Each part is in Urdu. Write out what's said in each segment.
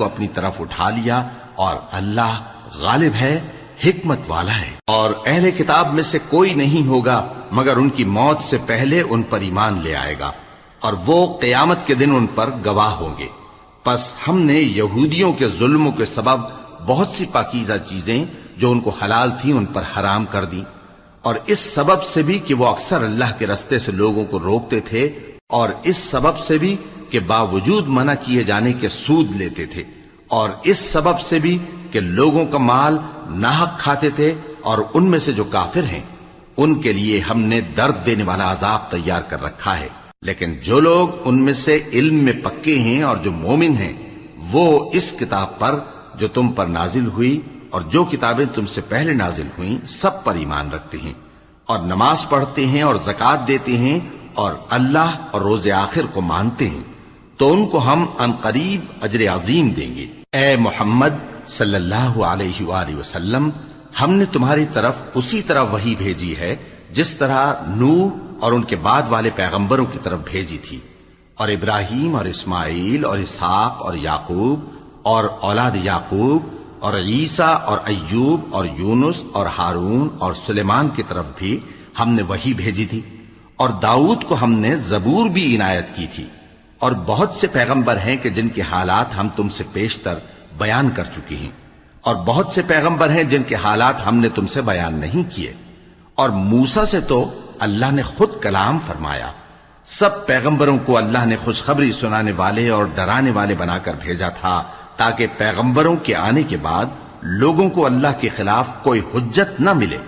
کو اپنی طرف اٹھا لیا اور اللہ غالب ہے، حکمت والا ہے۔ اور اہل کتاب میں سے کوئی نہیں ہوگا مگر ان کی موت سے پہلے ان پر ایمان لے آئے گا، اور وہ قیامت کے دن ان پر گواہ ہوں گے۔ پس ہم نے یہودیوں کے ظلموں کے سبب بہت سی پاکیزہ چیزیں جو ان کو حلال تھیں ان پر حرام کر دیں، اور اس سبب سے بھی کہ وہ اکثر اللہ کے رستے سے لوگوں کو روکتے تھے، اور اس سبب سے بھی کہ باوجود منع کیے جانے کے سود لیتے تھے، اور اس سبب سے بھی کہ لوگوں کا مال ناحق کھاتے تھے، اور ان میں سے جو کافر ہیں ان کے لیے ہم نے درد دینے والا عذاب تیار کر رکھا ہے۔ لیکن جو لوگ ان میں سے علم میں پکے ہیں اور جو مومن ہیں، وہ اس کتاب پر جو تم پر نازل ہوئی اور جو کتابیں تم سے پہلے نازل ہوئیں سب پر ایمان رکھتے ہیں، اور نماز پڑھتے ہیں اور زکوٰۃ دیتے ہیں، اور اللہ اور روز آخر کو مانتے ہیں، تو ان کو ہم عنقریب اجر عظیم دیں گے۔ اے محمد صلی اللہ علیہ وآلہ وسلم، ہم نے تمہاری طرف اسی طرح وحی بھیجی ہے جس طرح نوح اور ان کے بعد والے پیغمبروں کی طرف بھیجی تھی، اور ابراہیم اور اسماعیل اور اسحاق اور یعقوب اور اولاد یعقوب اور عیسیٰ اور ایوب اور یونس اور ہارون اور سلیمان کی طرف بھی ہم نے وحی بھیجی تھی، اور داؤد کو ہم نے زبور بھی عنایت کی تھی، اور بہت سے پیغمبر ہیں کہ جن کے حالات ہم تم سے پیشتر بیان کر چکے ہیں، اور بہت سے پیغمبر ہیں جن کے حالات ہم نے تم سے بیان نہیں کیے، اور موسیٰ سے تو اللہ نے خود کلام فرمایا۔ سب پیغمبروں کو اللہ نے خوشخبری سنانے والے اور ڈرانے والے بنا کر بھیجا تھا، تاکہ پیغمبروں کے آنے کے بعد لوگوں کو اللہ کے خلاف کوئی حجت نہ ملے،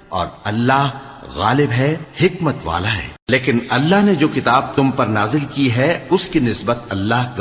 اور اللہ غالب ہے، حکمت والا ہے۔ لیکن اللہ نے جو کتاب تم پر نازل کی ہے اس کی نسبت اللہ